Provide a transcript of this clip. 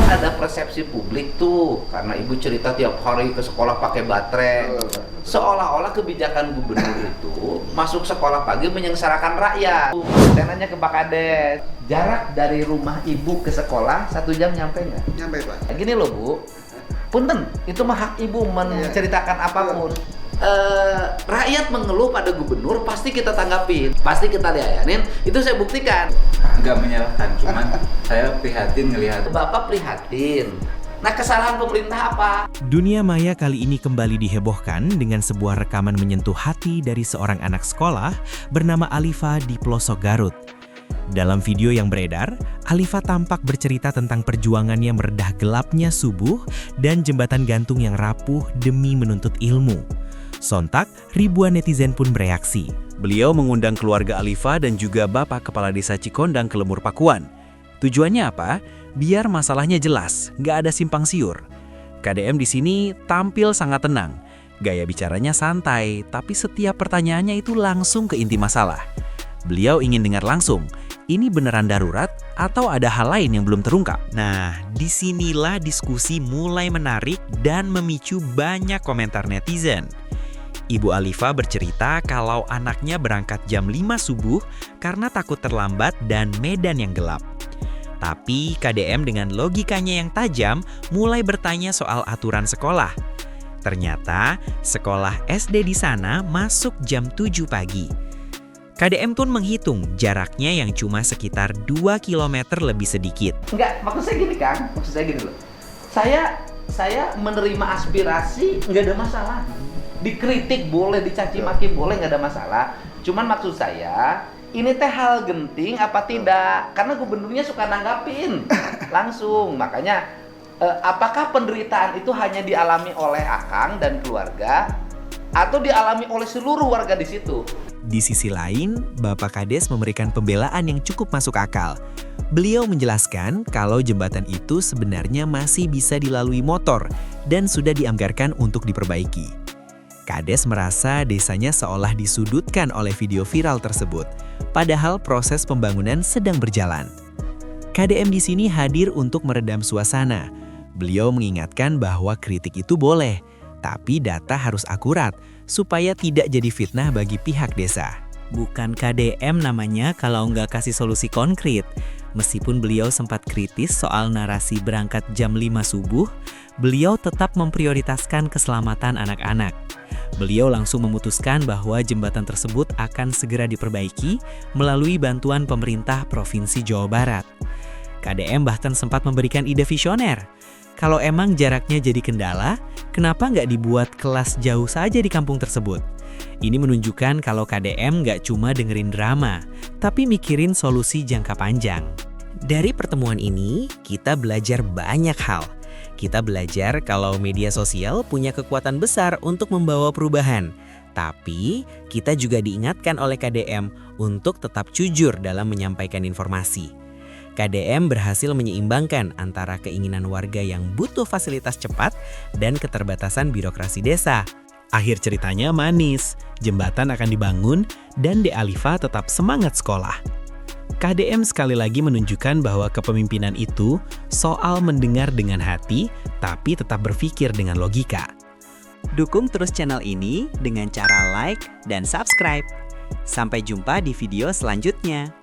ada persepsi publik tuh karena ibu cerita tiap hari ke sekolah pakai baterai. Seolah-olah kebijakan gubernur itu masuk sekolah pagi menyengsarakan rakyat. Saya nanya ke Pak Kades, jarak dari rumah ibu ke sekolah 1 jam nyampe nggak? Nyampe, Pak. Gini loh Bu, punten, itu mah hak ibu menceritakan apapun. Rakyat mengeluh pada gubernur pasti kita tanggapin, pasti kita layanin. Itu saya buktikan. Nggak menyalahkan, cuman saya prihatin ngelihat. Bapak prihatin. Nah, kesalahan pemerintah apa? Dunia maya kali ini kembali dihebohkan dengan sebuah rekaman menyentuh hati dari seorang anak sekolah bernama Alifa di pelosok Garut. Dalam video yang beredar, Alifa tampak bercerita tentang perjuangannya meredah gelapnya subuh dan jembatan gantung yang rapuh demi menuntut ilmu. Sontak, ribuan netizen pun bereaksi. Beliau mengundang keluarga Alifa dan juga Bapak Kepala Desa Cikondang ke Lemur Pakuan. Tujuannya apa? Biar masalahnya jelas, nggak ada simpang siur. KDM di sini tampil sangat tenang. Gaya bicaranya santai, tapi setiap pertanyaannya itu langsung ke inti masalah. Beliau ingin dengar langsung, ini beneran darurat atau ada hal lain yang belum terungkap? Nah, disinilah diskusi mulai menarik dan memicu banyak komentar netizen. Ibu Alifa bercerita kalau anaknya berangkat jam 5 subuh karena takut terlambat dan medan yang gelap. Tapi KDM dengan logikanya yang tajam mulai bertanya soal aturan sekolah. Ternyata sekolah SD di sana masuk jam 7 pagi. KDM pun menghitung jaraknya yang cuma sekitar 2 km lebih sedikit. Enggak, maksud saya gini Kang, maksud saya gini loh. Saya menerima aspirasi, nggak ada masalah. Dikritik boleh, dicaci maki boleh, nggak ada masalah. Cuman maksud saya, ini teh hal genting apa tidak? Karena gubernurnya suka nanggapin langsung. Makanya, apakah penderitaan itu hanya dialami oleh Akang dan keluarga, atau dialami oleh seluruh warga di situ? Di sisi lain, Bapak Kades memberikan pembelaan yang cukup masuk akal. Beliau menjelaskan kalau jembatan itu sebenarnya masih bisa dilalui motor dan sudah dianggarkan untuk diperbaiki. Kades merasa desanya seolah disudutkan oleh video viral tersebut, padahal proses pembangunan sedang berjalan. KDM di sini hadir untuk meredam suasana. Beliau mengingatkan bahwa kritik itu boleh, tapi data harus akurat supaya tidak jadi fitnah bagi pihak desa. Bukan KDM namanya kalau nggak kasih solusi konkret. Meskipun beliau sempat kritis soal narasi berangkat jam 5 subuh, beliau tetap memprioritaskan keselamatan anak-anak. Beliau langsung memutuskan bahwa jembatan tersebut akan segera diperbaiki melalui bantuan pemerintah Provinsi Jawa Barat. KDM bahkan sempat memberikan ide visioner. Kalau emang jaraknya jadi kendala, kenapa nggak dibuat kelas jauh saja di kampung tersebut? Ini menunjukkan kalau KDM nggak cuma dengerin drama, tapi mikirin solusi jangka panjang. Dari pertemuan ini, kita belajar banyak hal. Kita belajar kalau media sosial punya kekuatan besar untuk membawa perubahan. Tapi, kita juga diingatkan oleh KDM untuk tetap jujur dalam menyampaikan informasi. KDM berhasil menyeimbangkan antara keinginan warga yang butuh fasilitas cepat dan keterbatasan birokrasi desa. Akhir ceritanya manis, jembatan akan dibangun dan De Alifa tetap semangat sekolah. KDM sekali lagi menunjukkan bahwa kepemimpinan itu soal mendengar dengan hati, tapi tetap berpikir dengan logika. Dukung terus channel ini dengan cara like dan subscribe. Sampai jumpa di video selanjutnya.